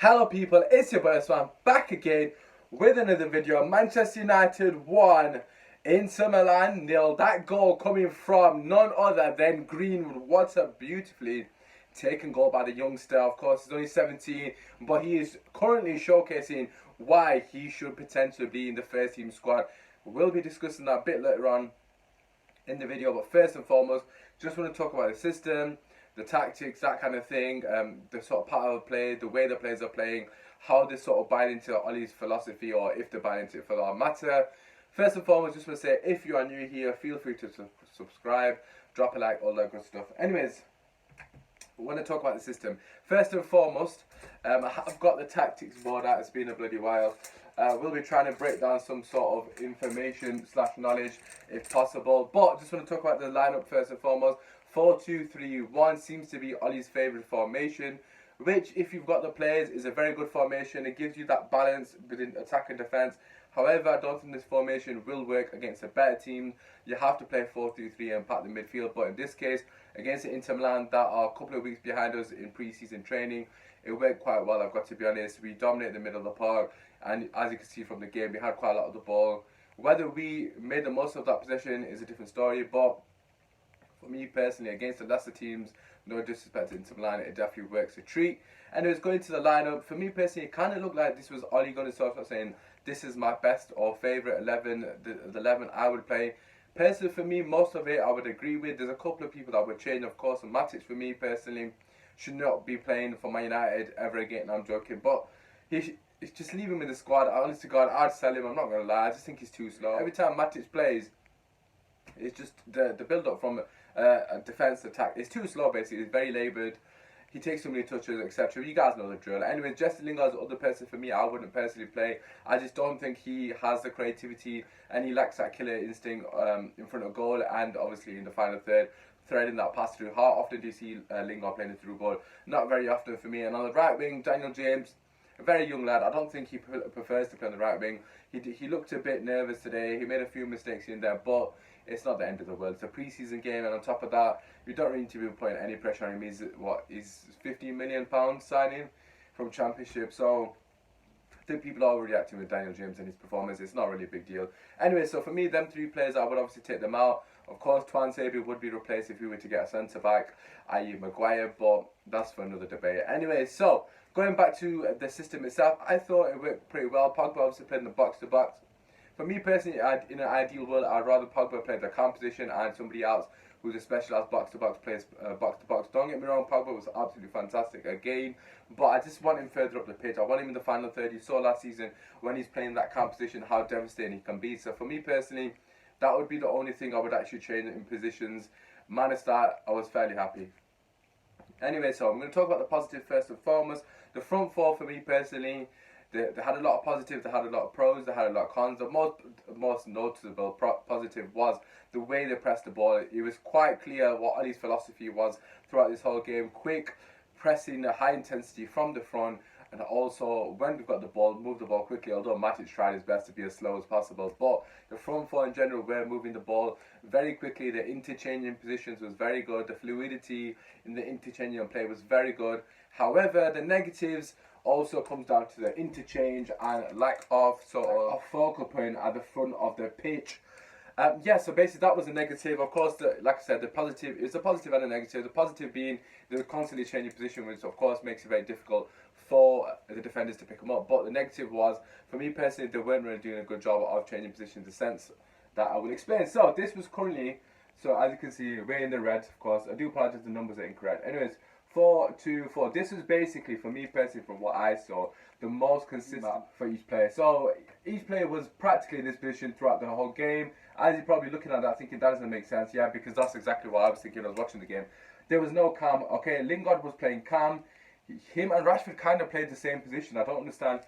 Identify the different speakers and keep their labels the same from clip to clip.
Speaker 1: Hello people, it's your boy Swan back again with another video. Manchester United won, Inter Milan nil. That goal coming from none other than Greenwood. What a beautifully taken goal by the youngster. Of course, he's only 17, but he is currently showcasing why he should potentially be in the first team squad. We'll be discussing that a bit later on in the video, but first and foremost, just want to talk about the system, the tactics, that kind of thing, the sort of pattern of play, the way the players are playing, how they sort of buy into Ollie's philosophy, or if they buy into it for that matter. First and foremost, just want to say, if you are new here, feel free to subscribe, drop a like, all that good stuff. Anyways, I want to talk about the system. First and foremost, I've got the tactics board out. It's been a bloody while. We'll be trying to break down some sort of information / knowledge if possible. But just want to talk about the lineup first and foremost. 4-2-3-1 seems to be Ollie's favourite formation, which, if you've got the players, is a very good formation. It gives you that balance between attack and defence. However, I don't think this formation will work against a better team. You have to play 4-2-3 and pack the midfield. But in this case, against the Inter Milan that are a couple of weeks behind us in pre-season training, it worked quite well, I've got to be honest. We dominated the middle of the park, and as you can see from the game, we had quite a lot of the ball. Whether we made the most of that possession is a different story, but for me personally, against the lesser teams, no disrespect to Inter Milan, it definitely works a treat. And it was going to the lineup. For me personally, it kind of looked like this was Ollie going to start saying, this is my best or favourite 11, the 11 I would play. Personally, for me, most of it I would agree with. There's a couple of people that would change, of course. And Matic, for me personally, should not be playing for Man United ever again. I'm joking, but he's just leave him in the squad. Honestly, God, I'd sell him. I'm not gonna lie. I just think he's too slow. Every time Matic plays, it's just the build up from a defense attack. It's too slow. Basically, it's very laboured. He takes too many touches, etc. You guys know the drill. Anyway, Jesse Lingard's the other person for me I wouldn't personally play. I just don't think he has the creativity, and he lacks that killer instinct in front of goal, and obviously in the final third, threading that pass through. How often do you see Lingard playing it through goal? Not very often for me. And on the right wing, Daniel James, a very young lad. I don't think he prefers to play on the right wing. He looked a bit nervous today. He made a few mistakes in there, but it's not the end of the world. It's a pre-season game, and on top of that, you don't really need to be putting any pressure on him. He's £15 million signing from Championship, so I think people are reacting with Daniel James and his performance. It's not really a big deal. Anyway, so for me, them three players, I would obviously take them out. Of course, Twan Sabi would be replaced if we were to get a centre back, i.e. Maguire, but that's for another debate. Anyway, so going back to the system itself, I thought it worked pretty well. Pogba obviously played in the box-to-box. For me personally, in an ideal world, I'd rather Pogba play the calm position and somebody else who's a specialised box-to-box plays box-to-box. Don't get me wrong, Pogba was absolutely fantastic again, but I just want him further up the pitch. I want him in the final third. You saw last season when he's playing that calm position how devastating he can be. So for me personally, that would be the only thing I would actually change in positions. Minus that, I was fairly happy. Anyway, so I'm going to talk about the positive first and foremost. The front four for me personally, they had a lot of positives, they had a lot of pros, they had a lot of cons. The most noticeable positive was the way they pressed the ball. It was quite clear what Ollie's philosophy was throughout this whole game. Quick pressing, high intensity from the front, and also when we've got the ball, move the ball quickly, although Matic tried his best to be as slow as possible. But the front four in general were moving the ball very quickly. The interchanging positions was very good. The fluidity in the interchanging play was very good. However, the negatives also comes down to the interchange and lack of sort of a focal point at the front of the pitch. Yeah, so basically that was a negative. Of course, like I said, the positive is a positive and a negative. The positive being they were constantly changing position, which of course makes it very difficult for the defenders to pick them up. But the negative was, for me personally, they weren't really doing a good job of changing position in the sense that I will explain. So this was currently, so as you can see, way in the red, of course. I do apologize, the numbers are incorrect. Anyways, 4-2-4. This was basically, for me personally, from what I saw, the most consistent for each player. So each player was practically in this position throughout the whole game. As you're probably looking at that, thinking that doesn't make sense. Yeah, because that's exactly what I was thinking. I was watching the game. There was no calm. Okay, Lingard was playing calm. Him and Rashford kind of played the same position. I don't understand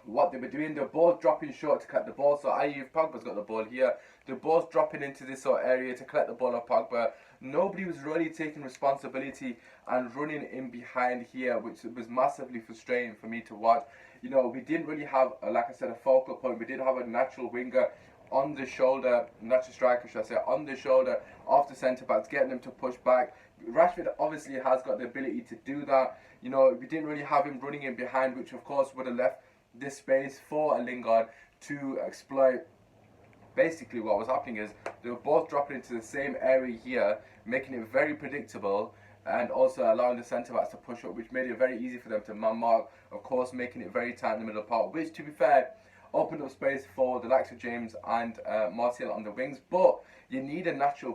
Speaker 1: what they were doing. They're both dropping short to collect the ball. So i.e. if Pogba's got the ball here, they're both dropping into this sort of area to collect the ball off Pogba. Nobody was really taking responsibility and running in behind here, which was massively frustrating for me to watch. You know, we didn't really have, like I said, a focal point. We didn't have a natural winger on the shoulder, not a striker should I say, on the shoulder of the centre backs, getting them to push back. Rashford obviously has got the ability to do that. You know, we didn't really have him running in behind, which of course would have left this space for a Lingard to exploit. Basically what was happening is they were both dropping into the same area here, making it very predictable and also allowing the centre backs to push up, which made it very easy for them to man mark, of course making it very tight in the middle of the park, which to be fair opened up space for the likes of James and Martial on the wings. But you need a natural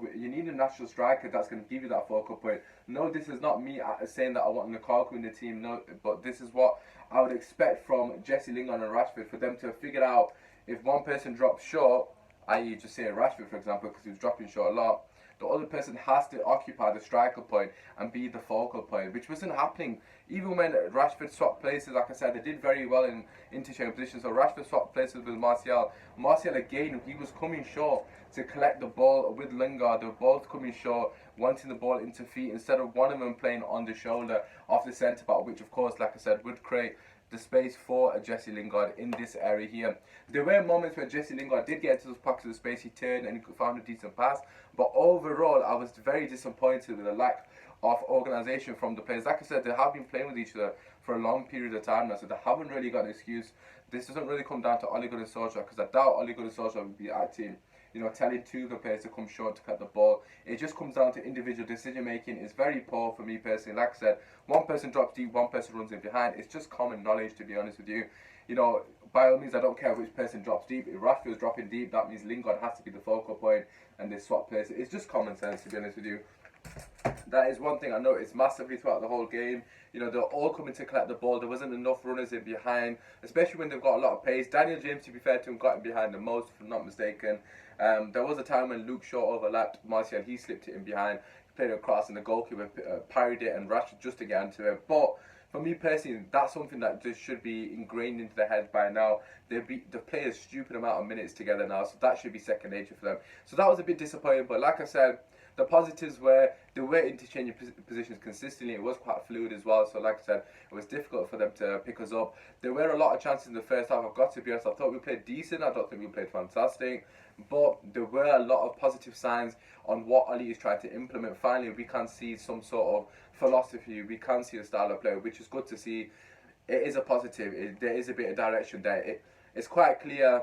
Speaker 1: striker that's going to give you that focal point. No, this is not me saying that I want Lukaku in the team, no, but this is what I would expect from Jesse Lingard and Rashford, for them to have figured out if one person drops short, i.e. just say Rashford for example, because he was dropping short a lot, the other person has to occupy the striker point and be the focal point, which wasn't happening. Even when Rashford swapped places, like I said, they did very well in interchange positions. So Rashford swapped places with Martial. Martial again, he was coming short to collect the ball with Lingard. They were both coming short, wanting the ball into feet instead of one of them playing on the shoulder of the centre back, which of course, like I said, would create the space for Jesse Lingard in this area here. There were moments where Jesse Lingard did get into those pockets of space, he turned and he found a decent pass, but overall I was very disappointed with the lack of organisation from the players. Like I said, they have been playing with each other for a long period of time now, so they haven't really got an excuse. This doesn't really come down to Ole Gunnar Solskjaer, because I doubt Ole Gunnar Solskjaer would be acting, you know, telling two of the players to come short to cut the ball. It just comes down to individual decision making. It's very poor for me personally. Like I said, one person drops deep, one person runs in behind. It's just common knowledge, to be honest with you. You know, by all means, I don't care which person drops deep. If Rashford's dropping deep, that means Lingard has to be the focal point and they swap places. It's just common sense, to be honest with you. That is one thing I noticed massively throughout the whole game. You know, they're all coming to collect the ball. There wasn't enough runners in behind, especially when they've got a lot of pace. Daniel James, to be fair to him, got in behind the most, if I'm not mistaken. There was a time when Luke Shaw overlapped Martial. He slipped it in behind. He played it across and the goalkeeper parried it and Rashford just to get into it. But for me personally, that's something that just should be ingrained into their heads by now. They play a stupid amount of minutes together now, so that should be second nature for them. So that was a bit disappointing, but like I said, the positives were they were interchanging positions consistently. It was quite fluid as well. So like I said, it was difficult for them to pick us up. There were a lot of chances in the first half. I've got to be honest. I thought we played decent. I don't think we played fantastic. But there were a lot of positive signs on what Ali is trying to implement. Finally, we can see some sort of philosophy. We can see the style of play, which is good to see. It is a positive. There is a bit of direction there. It's quite clear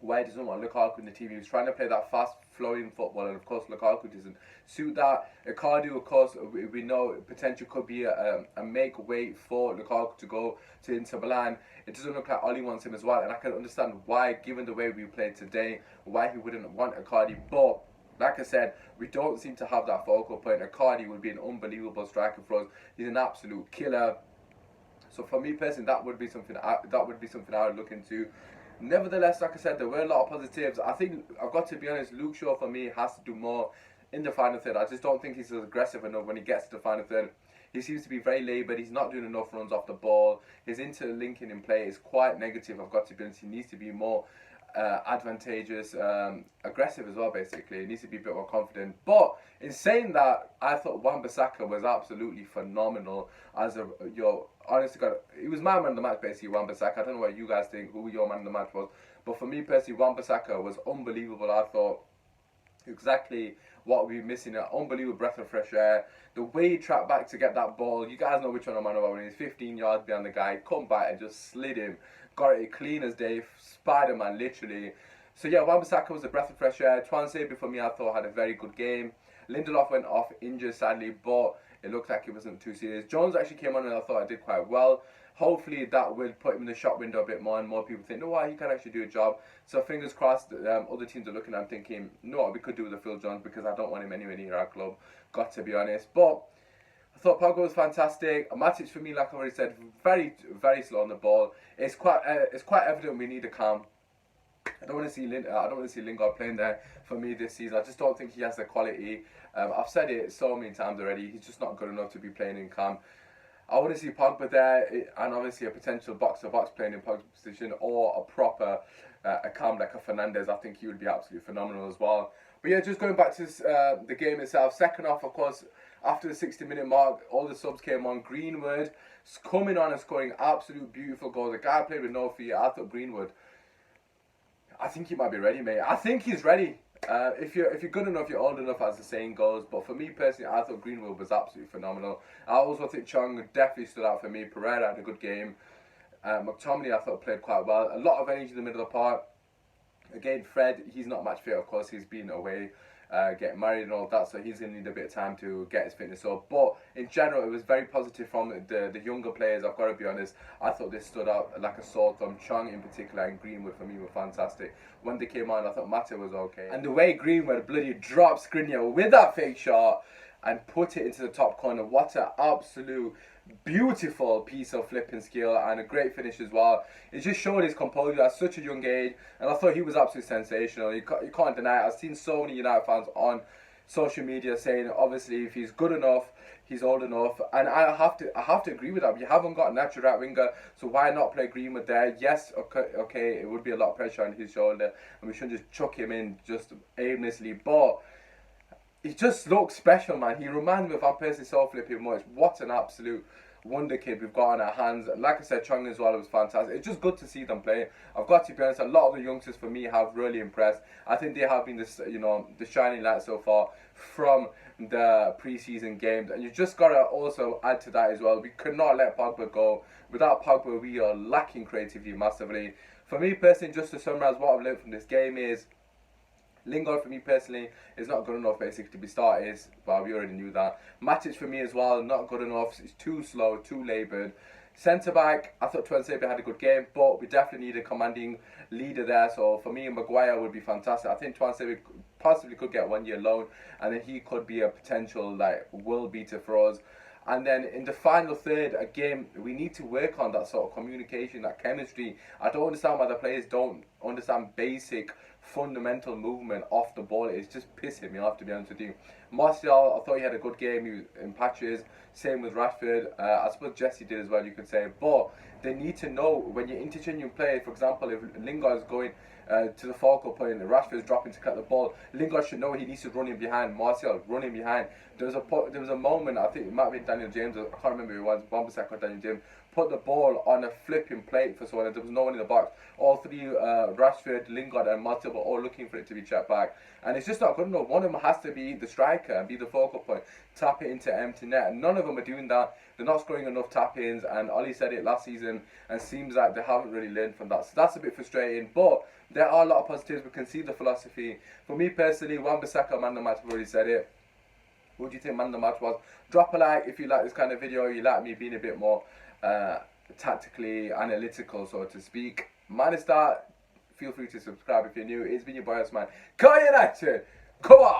Speaker 1: why he doesn't want Lukaku in the team. He was trying to play that fast flowing football, and of course Lukaku doesn't suit that. Icardi, of course, we know potential could be a make way for Lukaku to go to Inter Milan. It doesn't look like Oli wants him as well, and I can understand why, given the way we played today, why he wouldn't want Icardi. But like I said, we don't seem to have that focal point. Icardi would be an unbelievable striker for us. He's an absolute killer. So for me personally, that would be something I would look into. Nevertheless, like I said, there were a lot of positives. I think I've got to be honest, Luke Shaw for me has to do more in the final third. I just don't think he's as aggressive enough when he gets to the final third. He seems to be very laboured. He's not doing enough runs off the ball. His interlinking in play is quite negative. I've got to be honest. He needs to be more advantageous, aggressive as well. Basically, he needs to be a bit more confident. But in saying that, I thought Wan-Bissaka was absolutely phenomenal. Honestly, God, he was my man of the match basically. Wan-Bissaka. I don't know what you guys think. Who your man of the match was, but for me personally, Wan-Bissaka was unbelievable. I thought exactly what we were missing. An unbelievable breath of fresh air. The way he tracked back to get that ball. You guys know which one I'm on about. When he's 15 yards behind the guy, come back and just slid him. Got it clean as day. Spider-Man, literally. So yeah, Wan-Bissaka was a breath of fresh air. Tuanzebe for me, I thought, had a very good game. Lindelof went off injured sadly, but it looked like it wasn't too serious. Jones actually came on and I thought I did quite well. Hopefully that will put him in the shot window a bit more and more people think, no, why he can actually do a job. So fingers crossed, other teams are looking at him thinking, no, what we could do with the Phil Jones, because I don't want him anywhere near our club, got to be honest. But I thought Pogba was fantastic. Matic for me, like I already said, very, very slow on the ball. It's quite evident we need a calm. I don't want to see Lingard playing there for me this season. I just don't think he has the quality. I've said it so many times already. He's just not good enough to be playing in Cam. I want to see Pogba there, and obviously a potential box-to-box playing in Pogba's position, or a proper a Cam like a Fernandes. I think he would be absolutely phenomenal as well. But yeah, just going back to the game itself. Second half, of course, after the 60-minute mark, all the subs came on. Greenwood coming on and scoring absolute beautiful goals. The guy played with no fear. I thought Greenwood, I think he might be ready, mate. I think he's ready. If you're good enough, you're old enough, as the saying goes. But for me personally, I thought Greenwood was absolutely phenomenal. I also think Chung definitely stood out for me. Pereira had a good game. McTominay, I thought, played quite well. A lot of energy in the middle of the park. Again, Fred, he's not match fit, of course. He's been away, getting married and all that, so he's going to need a bit of time to get his fitness up. But in general, it was very positive from the younger players, I've got to be honest. I thought they stood out like a sore thumb. Chung in particular and Greenwood for me were fantastic. When they came on, I thought Mata was okay. And the way Greenwood bloody dropped Skriniar with that fake shot and put it into the top corner, what an absolute beautiful piece of flipping skill and a great finish as well. It just showed his composure at such a young age, and I thought he was absolutely sensational. You can't deny it. I've seen so many United fans on social media saying, obviously, if he's good enough, he's old enough, and I have to agree with that. You haven't got a natural right winger, so why not play Greenwood there? Yes, okay, it would be a lot of pressure on his shoulder, and we shouldn't just chuck him in just aimlessly, but he just looks special, man. He reminds me of Van Persie so flipping much. What an absolute wonder kid we've got on our hands. And like I said, Chung as well was fantastic. It's just good to see them play. I've got to be honest, a lot of the youngsters for me have really impressed. I think they have been the shining light so far from the preseason games. And you just got to also add to that as well. We could not let Pogba go. Without Pogba, we are lacking creativity massively. For me personally, just to summarise what I've learned from this game is, Lingard for me personally is not good enough basically to be started. Well, we already knew that. Matic for me as well, not good enough. It's too slow, too laboured. Centre back, I thought Tuanzebe had a good game, but we definitely need a commanding leader there. So for me, Maguire would be fantastic. I think Tuanzebe possibly could get 1 year loan, and then he could be a potential world beater for us. And then in the final third, again, we need to work on that sort of communication, that chemistry. I don't understand why the players don't understand basic, fundamental movement off the ball. It's just pissing me off, to be honest with you. Martial, I thought he had a good game. He was in patches. Same with Rashford. I suppose Jesse did as well, you could say. But they need to know when you're interchanging play. For example, if Lingard is going to the focal point and Rashford's dropping to collect the ball, Lingard should know he needs to run in behind. Martial running behind. There was a moment, I think it might have been Daniel James, I can't remember who it was, Bombasek or Daniel James, put the ball on a flipping plate for someone and there was no one in the box. All three, Rashford, Lingard and Martial, were all looking for it to be checked back. And it's just not good enough. One of them has to be the striker and be the focal point, tap it into empty net. And none of them are doing that. They're not scoring enough tap-ins, and Ollie said it last season, and seems like they haven't really learned from that. So that's a bit frustrating, but there are a lot of positives. We can see the philosophy. For me personally, Wan-Bissaka, man of the match, I've already said it. What do you think man of the match was? Drop a like if you like this kind of video, you like me being a bit more tactically analytical, so to speak. Minus that, feel free to subscribe if you're new. It's been your boy, man. Go United! Come on!